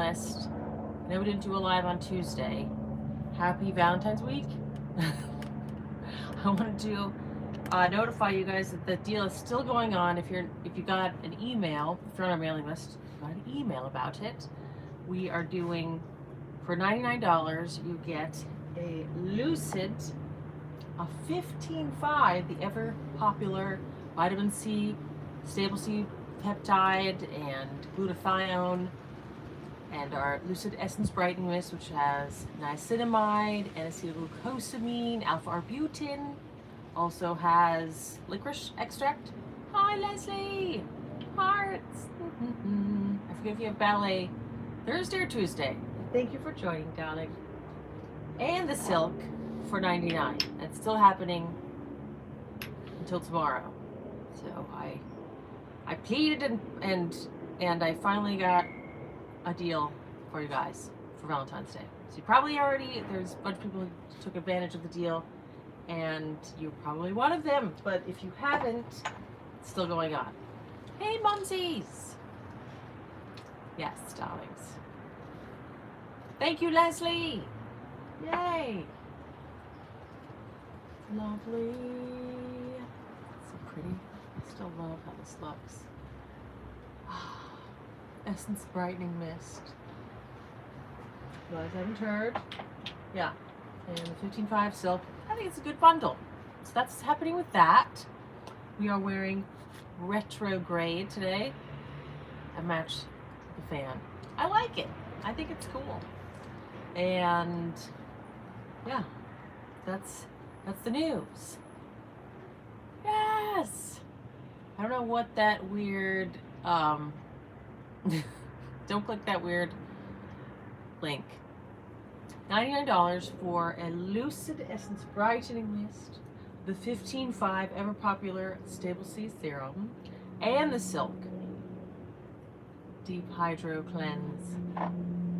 list. I know we didn't do a live on Tuesday. Happy Valentine's week. I wanted to notify you guys that the deal is still going on. If you got an email, if you're on our mailing list, you got an email about it. We are doing, for $99, you get a Lucid, a 15.5, the ever popular vitamin C, stable C peptide, and glutathione, and our Lucid Essence Brightening Mist, which has niacinamide, N-acetylglucosamine, alpha-arbutin, also has licorice extract. Hi, Leslie! Hearts! I forget if you have ballet Thursday or Tuesday. Thank you for joining, darling. And the silk for $99. It's still happening until tomorrow. So I pleaded and I finally got a deal for you guys for Valentine's Day. So you probably already, there's a bunch of people who took advantage of the deal, and you're probably one of them. But if you haven't, it's still going on. Hey, mumsies! Yes, darlings. Thank you, Leslie! Yay! Lovely. So pretty. I still love how this looks. Essence Brightening Mist. You guys haven't heard? Yeah. And the 15.5 silk. I think it's a good bundle. So that's happening with that. We are wearing retrograde today. I matched the fan. I like it. I think it's cool. And yeah, that's the news. Yes. I don't know what that weird don't click that weird link. $99 for a Lucid Essence Brightening Mist, the 15.5 ever popular Stable C Serum, and the Silk Deep Hydro Cleanse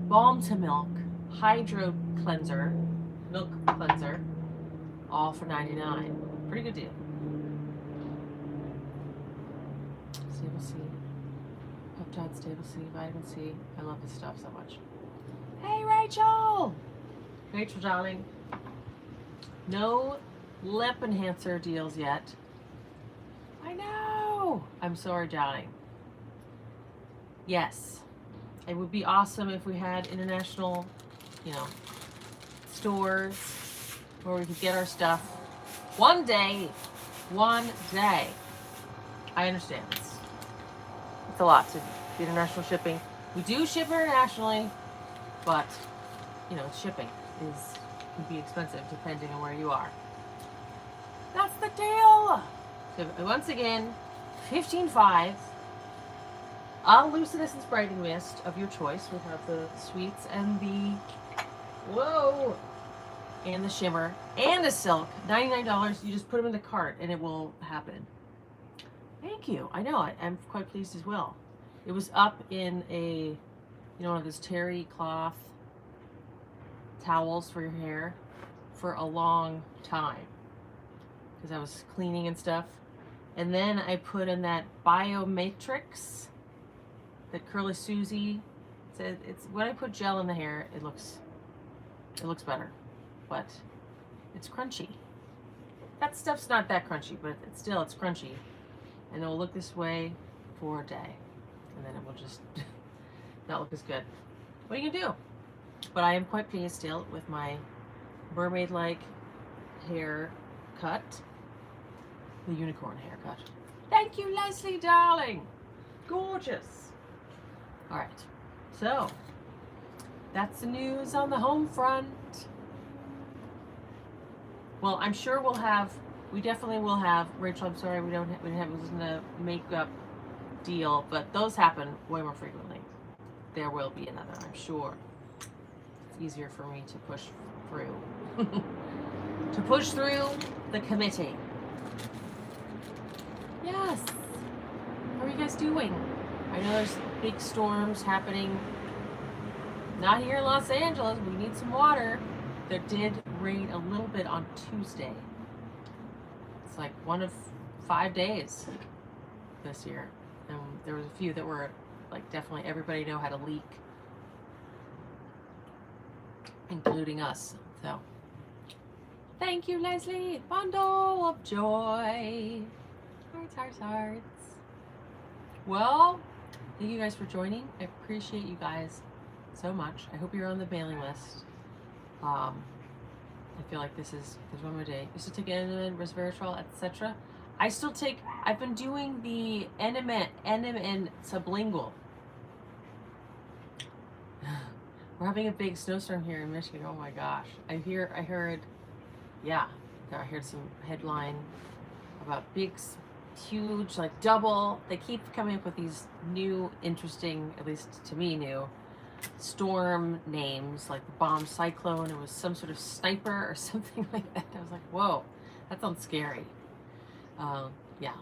Balm to Milk Hydro Cleanser, Milk Cleanser, all for $99. Pretty good deal. Stable C, peptide, stable C, vitamin C. I love this stuff so much. Hey, Rachel! Rachel, darling. No lip enhancer deals yet. I know! I'm sorry, darling. Yes. It would be awesome if we had international, stores where we could get our stuff. One day. I understand it's a lot to do international shipping. We do ship internationally, but shipping can be expensive depending on where you are. That's the deal. So once again, 15.5. A Lucid Essence Brightening Mist of your choice. We have the sweets and the and the shimmer and the silk. $99. You just put them in the cart and it will happen. Thank you. I know. I'm quite pleased as well. It was up in a, one of those terry cloth towels for your hair for a long time because I was cleaning and stuff. And then I put in that Biomatrix, that Curly Susie. It's when I put gel in the hair, it looks better, but it's crunchy. That stuff's not that crunchy, but it's crunchy, and it will look this way for a day, and then it will just not look as good. What are you gonna do? But I am quite pleased still with my mermaid-like haircut, the unicorn haircut. Thank you, Leslie, darling. Gorgeous. All right, so that's the news on the home front. Well, I'm sure we definitely will have, Rachel, I'm sorry, we didn't have, it wasn't a makeup deal, but those happen way more frequently. There will be another, I'm sure. It's easier for me to push through. To push through the committee. Yes. How are you guys doing? I know there's big storms happening. Not here in Los Angeles. We need some water. There did rain a little bit on Tuesday. It's like one of 5 days this year. And there was a few that were like definitely everybody had a leak. including us. So thank you, Leslie. Bundle of joy. Hearts, hearts, hearts. Well, thank you guys for joining. I appreciate you guys so much. I hope you're on the mailing list. I feel like there's one more day. I used to take NMN, resveratrol, etc. I've been doing the NMN sublingual. We're having a big snowstorm here in Michigan. Oh my gosh. I heard some headline about big, huge, like double. They keep coming up with these new, interesting, at least to me, new storm names, like the bomb cyclone. It was some sort of sniper or something like that. I was like, whoa, that sounds scary. Yeah,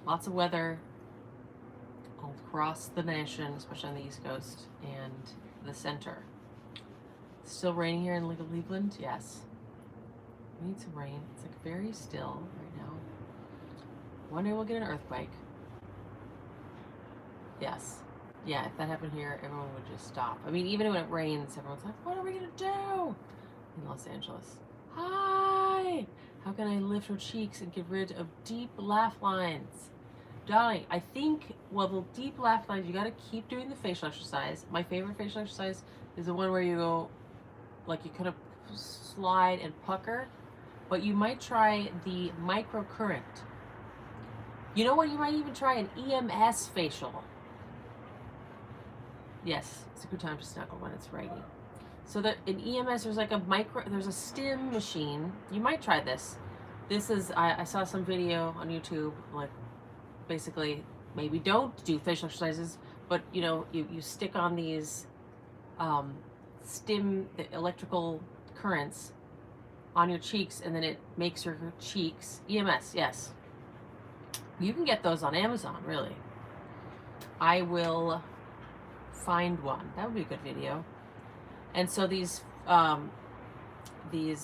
lots of weather all across the nation, especially on the East Coast and the center. It's still raining here in Cleveland. Yes, we need some rain. It's like very still right now. One day we'll get an earthquake. Yes. Yeah, if that happened here, everyone would just stop. I mean, even when it rains, everyone's like, what are we going to do? In Los Angeles. Hi! How can I lift her cheeks and get rid of deep laugh lines? Darling, I think, well, the deep laugh lines, you got to keep doing the facial exercise. My favorite facial exercise is the one where you go, like you kind of slide and pucker. But you might try the microcurrent. You know what? You might even try an EMS facial. Yes, it's a good time to snuggle when it's raining. So that in EMS, there's a stim machine. You might try this. This is, I saw some video on YouTube, like basically maybe don't do facial exercises, but you know, you stick on these the electrical currents on your cheeks, and then it makes your cheeks, EMS, yes. You can get those on Amazon, really. I will find one. That would be a good video. And so these are they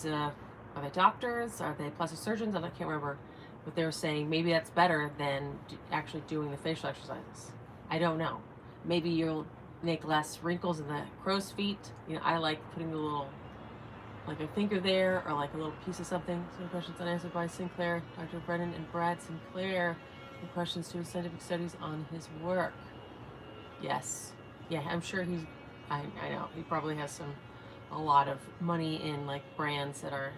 doctors? Are they plastic surgeons? I can't remember. But they were saying maybe that's better than actually doing the facial exercises. I don't know. Maybe you'll make less wrinkles in the crow's feet. You know, I like putting the little, like a finger there, or like a little piece of something. Some questions unanswered by Sinclair, Dr. Brennan and Brad Sinclair. The questions to his scientific studies on his work. Yes. Yeah, I'm sure he's, I know, he probably has a lot of money in like brands that are,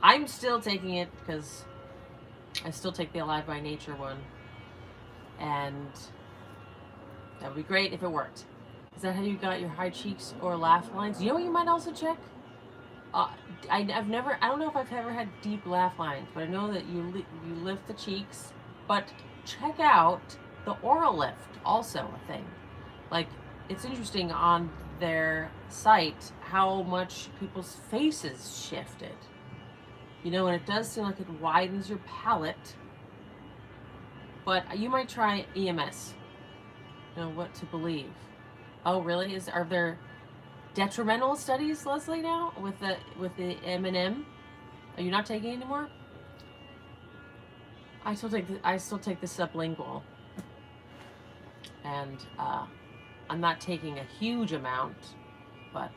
I'm still taking it because I still take the Alive by Nature one. And that would be great if it worked. Is that how you got your high cheeks or laugh lines? You know what you might also check? I don't know if I've ever had deep laugh lines, but I know that you lift the cheeks. But check out the oral lift, also a thing. Like, it's interesting on their site how much people's faces shifted. You know, and it does seem like it widens your palate. But you might try EMS. You know, what to believe. Oh, really? Are there detrimental studies, Leslie, now with the M&M? Are you not taking it anymore? I still take the sublingual, and I'm not taking a huge amount, but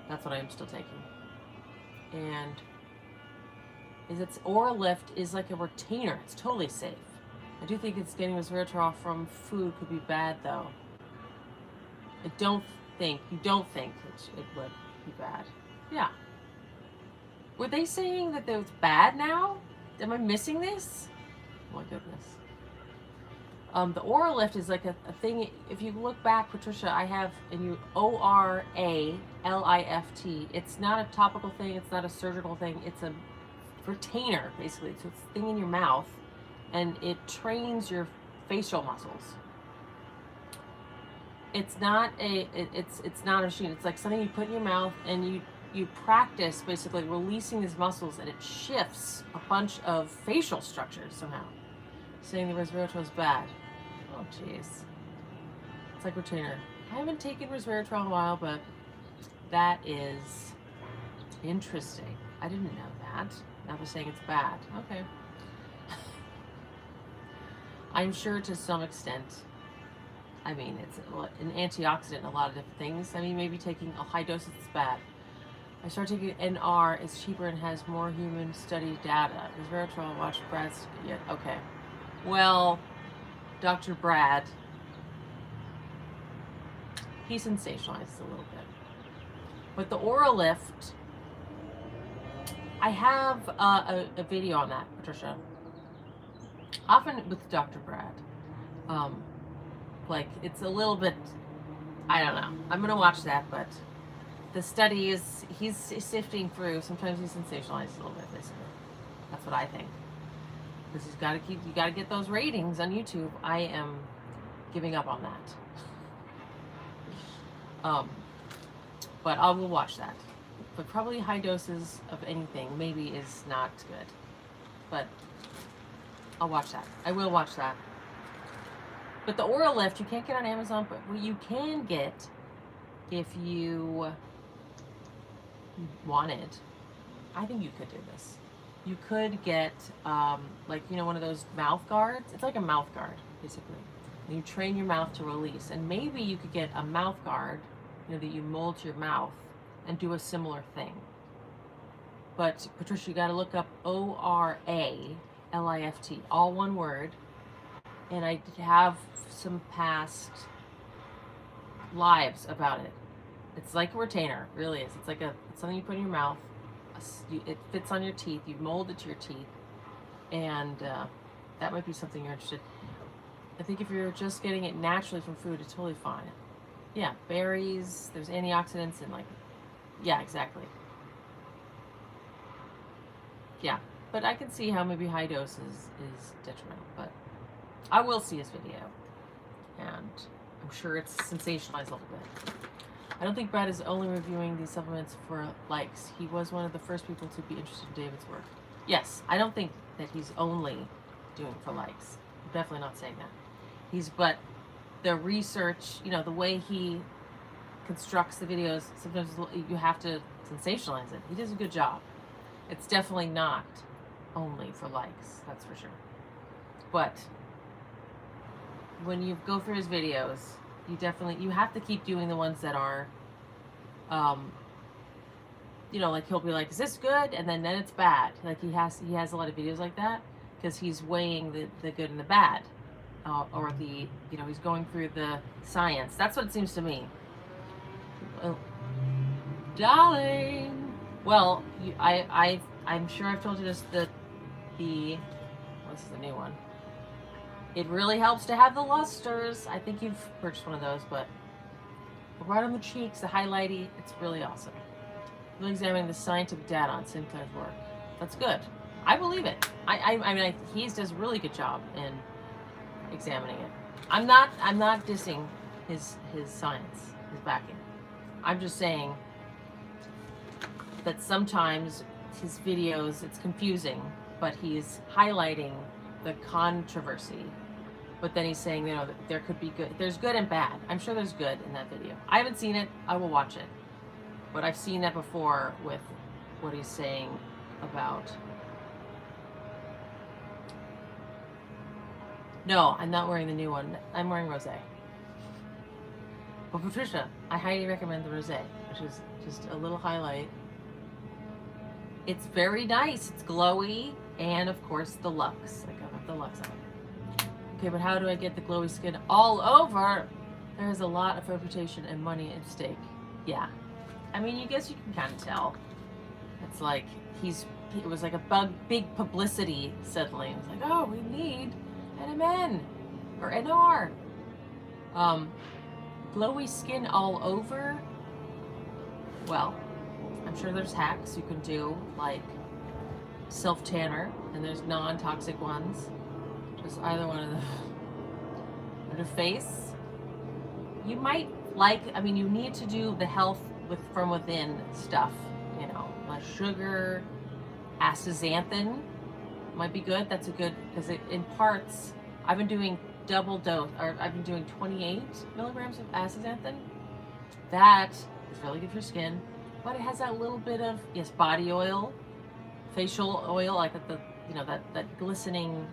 that's what I'm still taking. And its oral lift is like a retainer. It's totally safe. I do think it's getting resveratrol from food could be bad, though. You don't think it would be bad. Yeah. Were they saying that it's bad now? Am I missing this? Oh my goodness. The oral lift is like a thing. If you look back, Patricia, I have ORALIFT. It's not a topical thing. It's not a surgical thing. It's a retainer, basically. So it's a thing in your mouth, and it trains your facial muscles. It's not it's not a machine. It's like something you put in your mouth, and you practice basically releasing these muscles, and it shifts a bunch of facial structures somehow. Saying the resveratrol is bad. Oh jeez. It's like retainer. I haven't taken resveratrol in a while, but that is interesting. I didn't know that. Now they're saying it's bad. Okay. I'm sure to some extent I mean, it's an antioxidant in a lot of different things. I mean, maybe taking a high dose is bad. I started taking NR. It's cheaper and has more human study data. Is Veritol watch Brad's? Yeah, okay. Well, Dr. Brad, he sensationalizes a little bit. But the Aura Lift, I have a video on that, Patricia. Often with Dr. Brad. Like, it's a little bit, I don't know. I'm going to watch that, but the studies, he's sifting through. Sometimes he sensationalizes a little bit, basically. That's what I think. Because you got to get those ratings on YouTube. I am giving up on that. But I will watch that. But probably high doses of anything maybe is not good. But I'll watch that. I will watch that. But the Aura Lift, you can't get on Amazon, but what you can get if you wanted, I think you could do this. You could get, like, you know, one of those mouth guards. It's like a mouth guard, basically. And you train your mouth to release. And maybe you could get a mouth guard, you know, that you mold to your mouth and do a similar thing. But, Patricia, you got to look up ORALIFT, all one word. And I have some past lives about it. It's like a retainer, really is. It's like it's something you put in your mouth. It fits on your teeth. You mold it to your teeth, and that might be something you're interested in. I think if you're just getting it naturally from food, it's totally fine. Yeah, berries. There's antioxidants and like, yeah, exactly. Yeah, but I can see how maybe high doses is detrimental, but I will see his video, and I'm sure it's sensationalized a little bit. I don't think Brad is only reviewing these supplements for likes. He was one of the first people to be interested in David's work. Yes, I don't think that he's only doing it for likes. I'm definitely not saying that. But the research, you know, the way he constructs the videos, sometimes you have to sensationalize it. He does a good job. It's definitely not only for likes, that's for sure. But when you go through his videos, you have to keep doing the ones that are, you know, like he'll be like, is this good? And then it's bad. Like he has a lot of videos like that because he's weighing the good and the bad, or the, you know, he's going through the science. That's what it seems to me. Oh, darling. Well, I'm sure I've told you this, this is the new one. It really helps to have the lusters. I think you've purchased one of those, but right on the cheeks, the highlighty, it's really awesome. Really examining the scientific data on Sinclair's work. That's good. I believe it. I mean, he does a really good job in examining it. I'm not dissing his science, his backing. I'm just saying that sometimes his videos, it's confusing, but he's highlighting the controversy. But then he's saying, you know, that there could be good. There's good and bad. I'm sure there's good in that video. I haven't seen it. I will watch it. But I've seen that before with what he's saying about... No, I'm not wearing the new one. I'm wearing rosé. But Patricia, I highly recommend the rosé, which is just a little highlight. It's very nice. It's glowy. And of course the LUX. I got the LUX on. Okay, but how do I get the glowy skin all over? There's a lot of reputation and money at stake. Yeah. I mean, you guess you can kind of tell. It's like it was like a big publicity suddenly. It was like, oh, we need NMN or NR. Glowy skin all over. Well, I'm sure there's hacks you can do, like self-tanner, and there's non-toxic ones. Just either one of them. Under face. You might like, I mean, you need to do the health from within stuff, you know, less sugar, astaxanthin might be good. That's a good, because it imparts, I've been doing double dose, or I've been doing 28 milligrams of astaxanthin. That is really good for skin, but it has that little bit of, yes, body oil, facial oil, like the, you know, that glistening.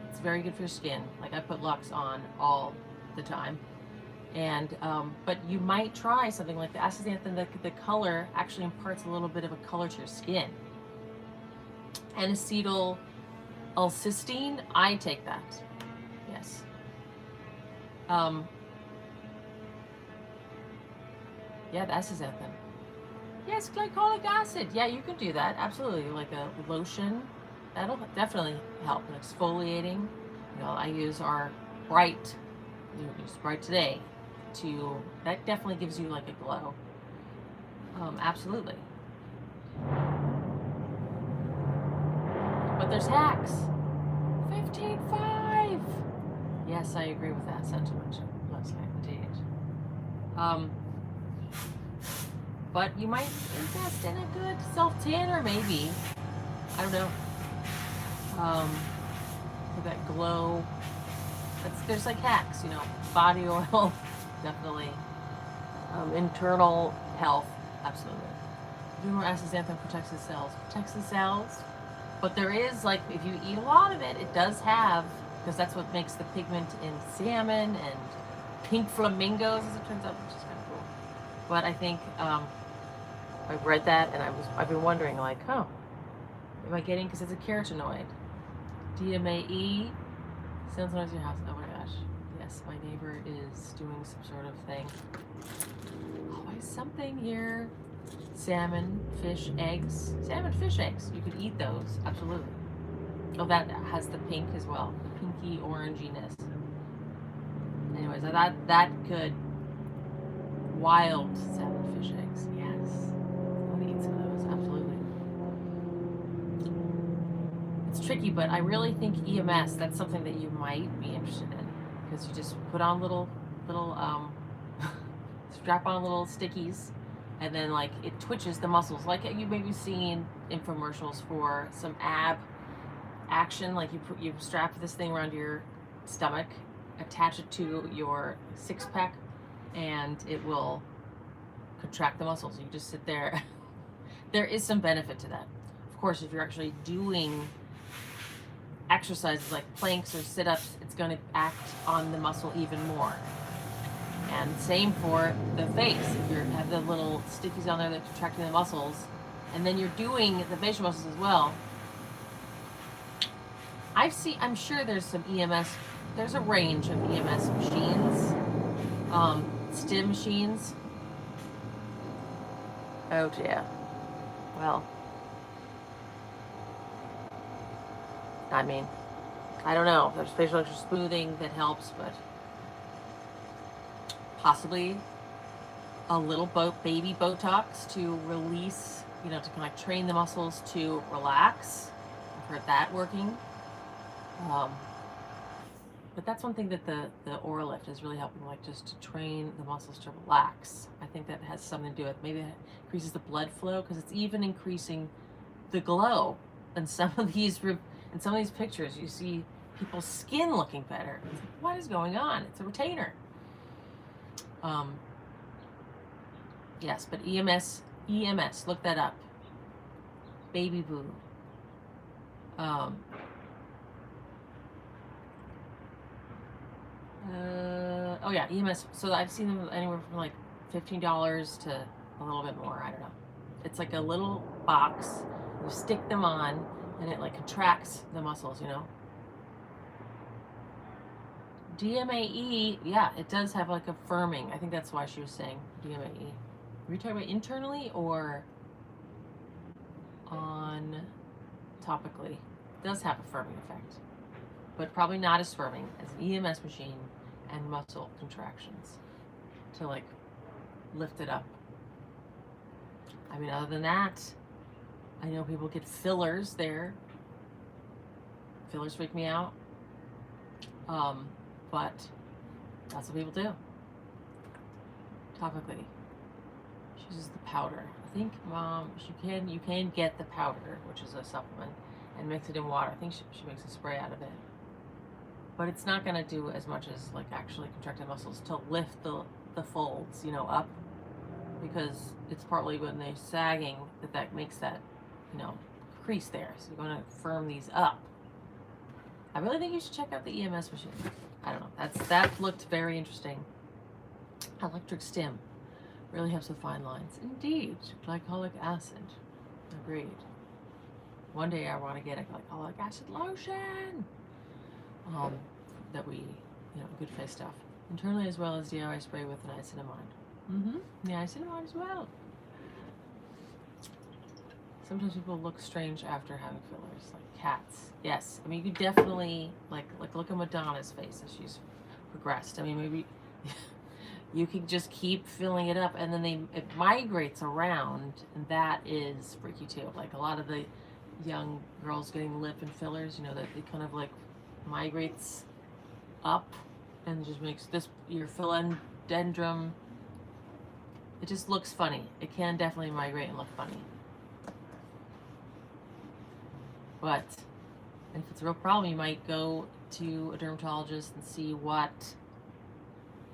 It's very good for your skin. Like I put LUX on all the time. And but you might try something like the astaxanthin. The color actually imparts a little bit of a color to your skin. And acetyl L-cysteine, I take that. Yes. Yeah, the astaxanthin. Yes, glycolic acid. Yeah, you can do that. Absolutely. Like a lotion. That'll definitely help. And exfoliating. You know, I use our Bright. You use Bright Today. That definitely gives you like a glow. Absolutely. But there's hacks. 15.5. Yes, I agree with that sentiment. Leslie, indeed. But you might invest in a good self-tanner, maybe. I don't know. For that glow. There's like hacks, you know. Body oil, definitely. Internal health, absolutely. Doing more astaxanthin protects the cells. Protects the cells. But there is, like, if you eat a lot of it, it does have, because that's what makes the pigment in salmon and pink flamingos, as it turns out, which is kind of cool. But I think I've read that, and I've been wondering, like, oh, am I getting, because it's a carotenoid. DMAE, sounds like your house. Oh my gosh. Yes, my neighbor is doing some sort of thing. Always something here. Salmon, fish, eggs. Salmon, fish, eggs. You could eat those, absolutely. Oh, that has the pink as well. The pinky oranginess. Anyways, that could. Wild salmon, fish, eggs. Yes. I want to eat some of those, absolutely. It's tricky, but I really think EMS, that's something that you might be interested in. Because you just put on little strap on little stickies, and then like it twitches the muscles, like you maybe seen infomercials for some ab action, like you strap this thing around your stomach, attach it to your six-pack, and it will contract the muscles. You just sit there. There is some benefit to that. Of course, if you're actually doing exercises like planks or sit-ups, it's going to act on the muscle even more. And same for the face. If you have the little stickies on there that are contracting the muscles, and then you're doing the facial muscles as well. I'm sure there's some EMS, there's a range of EMS machines, stim machines. Oh yeah. Well, I mean, I don't know. There's facial smoothing that helps, but possibly a little baby Botox to release, you know, to kind of train the muscles to relax. I've heard that working. But that's one thing that the Oralift is really helping, like just to train the muscles to relax. I think that has something to do with, maybe that increases the blood flow, because it's even increasing the glow. And some of these pictures, you see people's skin looking better. It's like, what is going on? It's a retainer. Yes, but EMS, look that up. Baby boo. Oh yeah, EMS. So I've seen them anywhere from like $15 to a little bit more. I don't know. It's like a little box. You stick them on, and it like contracts the muscles, you know. DMAE, yeah, it does have like a firming. I think that's why she was saying DMAE. Were you talking about internally or on topically? It does have a firming effect, but probably not as firming as an EMS machine and muscle contractions to like lift it up. I mean, other than that, I know people get fillers there. Fillers freak me out. But that's what people do. Topically. She uses the powder. I think you can get the powder, which is a supplement, and mix it in water. I think she makes a spray out of it. But it's not going to do as much as like actually contracting muscles to lift the folds, you know, up, because it's partly when they're sagging that makes that, you know, crease there. So you're going to firm these up. I really think you should check out the EMS machine. I don't know. That looked very interesting. Electric stim really helps with fine lines. Indeed, glycolic acid. Agreed. One day I want to get a glycolic acid lotion. That we, good face stuff. Internally as well as DIY spray with niacinamide. Niacinamide as well. Sometimes people look strange after having fillers, like cats. Yes, I mean, you could definitely, like look at Madonna's face as she's progressed. I mean, maybe you can just keep filling it up, and then it migrates around, and that is freaky too. Like a lot of the young girls getting lip and fillers, that it kind of like migrates up and just makes your philodendron, it just looks funny. It can definitely migrate and look funny. But if it's a real problem, you might go to a dermatologist and see what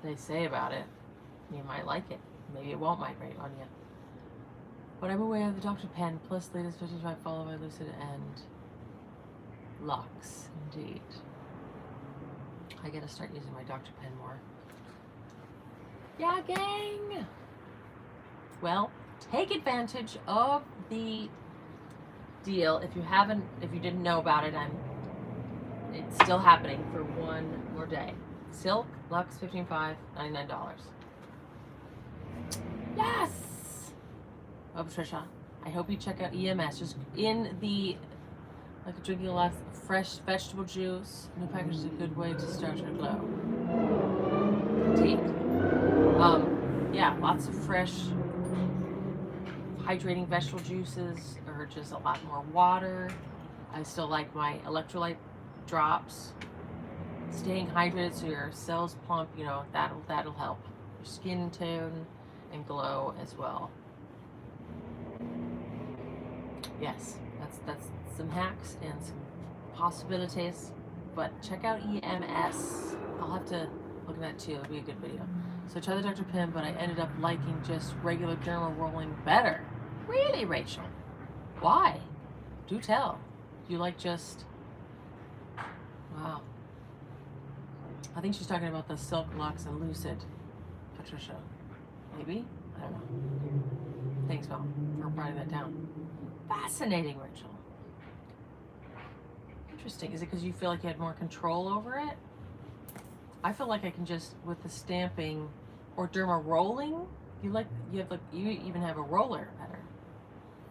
they say about it. You might like it. Maybe it won't migrate on you. But I'm aware of the Dr. Pen plus latest 55 followed by Lucid and LUX. Indeed. I gotta start using my Dr. Pen more. Yeah, gang! Well, take advantage of the deal. If you didn't know about it, it's still happening for one more day. Silk, Lux, $15.5, $99. Yes! Oh, Patricia, I hope you check out EMS. Just in the, like drinking a lot of fresh vegetable juice. New package is a good way to start your glow. Indeed. Yeah, lots of fresh, hydrating vegetable juices, or just a lot more water. I still like my electrolyte drops. Staying hydrated so your cells plump, that'll help your skin tone and glow as well. Yes, that's some hacks and some possibilities. But check out EMS. I'll have to look at that too. It'll be a good video. So try the Dr. Pym, but I ended up liking just regular dermal rolling better. Really, Rachel? Why? Do tell. You like just... Wow. I think she's talking about the Silk, Lux, and Lucid. Patricia. Maybe? I don't know. Thanks, Mom, for writing that down. Fascinating, Rachel. Interesting. Is it because you feel like you had more control over it? I feel like I can just, with the stamping or derma rolling, you even have a roller better.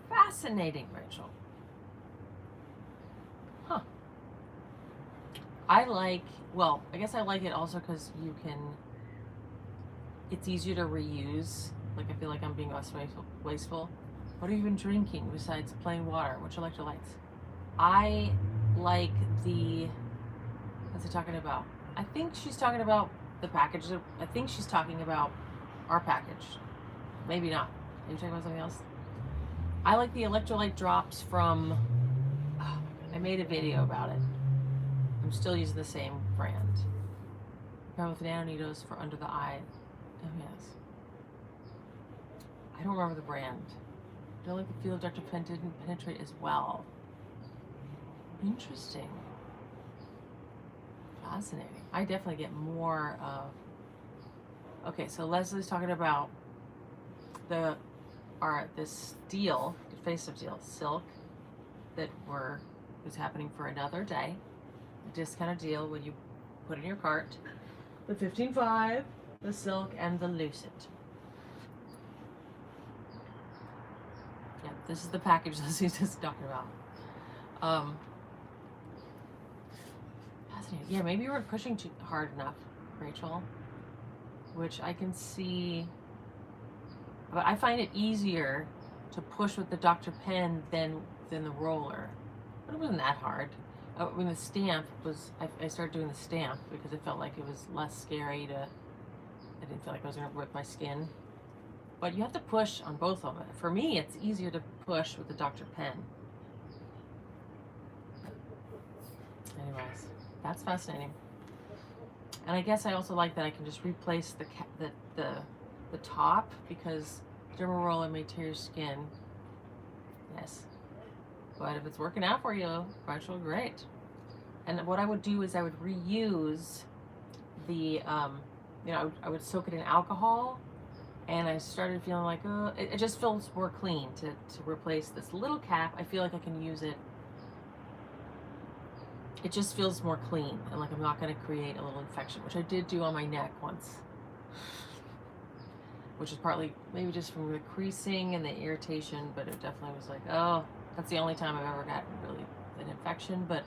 Fascinating, Rachel. Huh. I guess I like it also because it's easier to reuse. Like, I feel like I'm being less wasteful. What have you been drinking besides plain water? Which electrolytes? I like what's he talking about? I think she's talking about the package. I think she's talking about our package. Maybe not. Are you talking about something else? I like the electrolyte drops from, I made a video about it. I'm still using the same brand. With nanonitos for under the eye. Oh, yes. I don't remember the brand. I don't like the feel of Dr. Pen didn't penetrate as well. Interesting. Fascinating. I definitely get more of... Okay, so Leslie's talking about this deal, the face-up deal, Silk, that was happening for another day. A discounted deal when you put in your cart. The $15.5, the Silk, and the Lucid. Yeah, this is the package Leslie's just talking about. Fascinating. Yeah, maybe you weren't pushing too hard enough, Rachel. Which I can see. But I find it easier to push with the Dr. Pen than the roller. But it wasn't that hard. When the stamp was, I started doing the stamp because it felt like it was less scary I didn't feel like I was going to rip my skin. But you have to push on both of them. For me, it's easier to push with the Dr. Pen. Anyways, that's fascinating. And I guess I also like that I can just replace the top because derma roller may tear your skin. Yes. But if it's working out for you, Rachel, great. And what I would do is I would reuse the you know, I would soak it in alcohol, and I started feeling like, oh, it just feels more clean to replace this little cap. I feel like I can use it. It just feels more clean, and like I'm not going to create a little infection, which I did do on my neck once, which is partly maybe just from the creasing and the irritation, but it definitely was like, oh, that's the only time I've ever gotten really an infection. But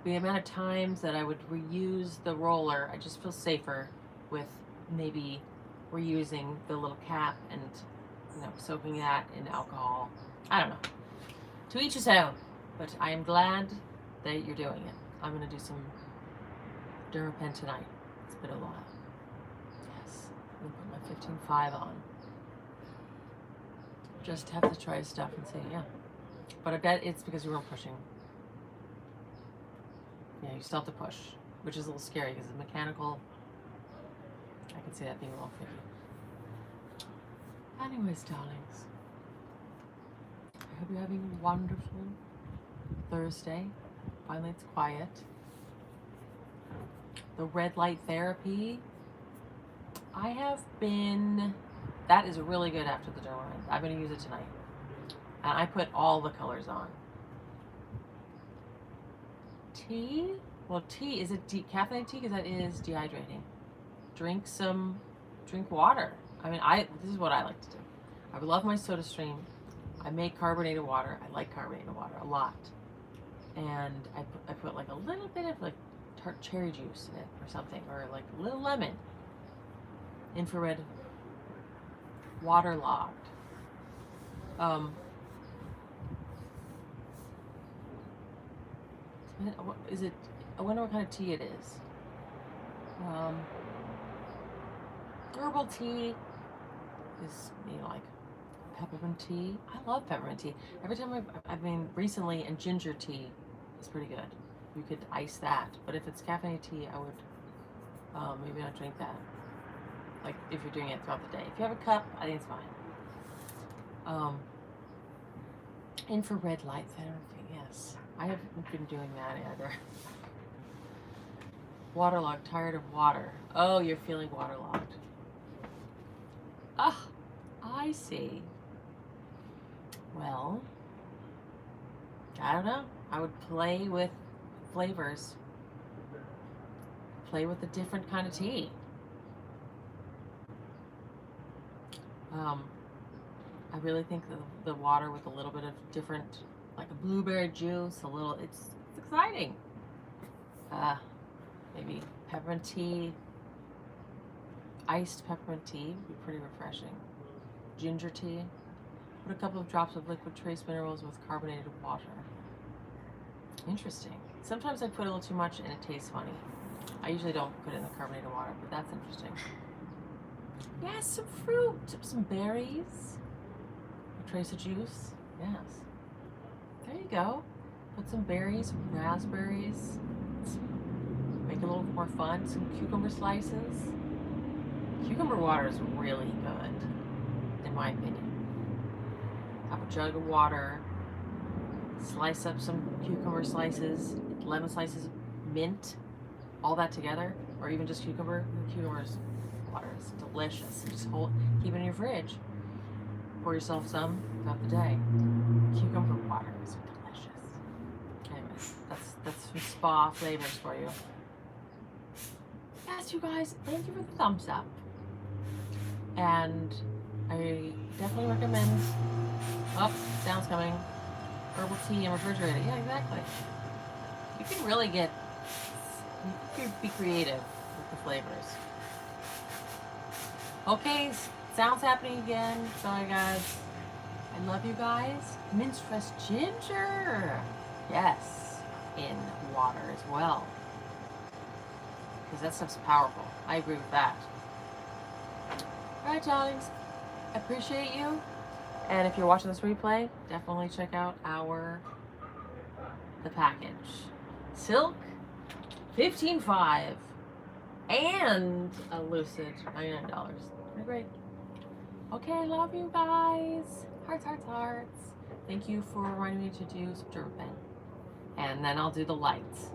the amount of times that I would reuse the roller, I just feel safer with maybe reusing the little cap and, you know, soaking that in alcohol. I don't know. To each his own. But I am glad that you're doing it. I'm going to do some Dermapen tonight. It's been a while. Yes. I'm going to put my 15.5 on. Just have to try stuff and see, yeah. But I bet it's because you weren't pushing. Yeah, you still have to push, which is a little scary because it's mechanical. I can see that being a little tricky. Anyways, darlings, I hope you're having a wonderful Thursday. Finally, it's quiet. The red light therapy, I have been, that is really good after the derma. I'm going to use it tonight. And I put all the colors on. Tea? Well, tea, is it caffeinated tea? Because that is dehydrating. Drink water. I mean, this is what I like to do. I love my soda stream. I make carbonated water. I like carbonated water a lot. And I put like a little bit of like tart cherry juice in it or something, or like a little lemon. Infrared waterlogged. Is it? I wonder what kind of tea it is. Herbal tea is, you know, like peppermint tea. I love peppermint tea. Every time I mean, recently, and ginger tea is pretty good. You could ice that, but if it's caffeinated tea, I would maybe not drink that. Like if you're doing it throughout the day. If you have a cup, I think it's fine. Infrared light therapy, yes. I haven't been doing that either. Waterlogged, tired of water. Oh, you're feeling waterlogged. Ah, I see. Well, I don't know. I would play with flavors. Play with a different kind of tea. I really think the water with a little bit of different, like a blueberry juice, it's exciting. Maybe peppermint tea, iced peppermint tea would be pretty refreshing. Ginger tea. Put a couple of drops of liquid trace minerals with carbonated water. Interesting. Sometimes I put a little too much and it tastes funny. I usually don't put it in the carbonated water, but that's interesting. Yes, some fruit, some berries. A trace of juice. Yes. There you go. Put some berries, some raspberries. Make it a little more fun. Some cucumber slices. Cucumber water is really good, in my opinion. Have a jug of water. Slice up some cucumber slices, lemon slices, mint, all that together, or even just cucumber. Cucumber's water is delicious. Just keep it in your fridge. Pour yourself some throughout the day. Cucumber water is delicious. Anyways, that's some spa flavors for you. Yes, you guys, thank you for the thumbs up. And I definitely recommend, sound's coming, herbal tea and refrigerated. Yeah, exactly. You can really you can be creative with the flavors. Okay, sound's happening again. Sorry, guys. I love you guys. Minced fresh ginger. Yes, in water as well. Because that stuff's powerful. I agree with that. Alright, darlings. I appreciate you. And if you're watching this replay, definitely check out the package. Silk, $15.5. And a Lucid, $99. Pretty great. Okay, love you guys. Hearts, hearts, hearts. Thank you for reminding me to do some Dermapen. And then I'll do the lights.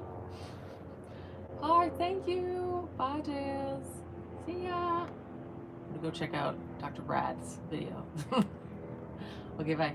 Alright, thank you. Bye, Jazz. See See ya. I'm gonna go check out Dr. Brad's video. Okay, bye.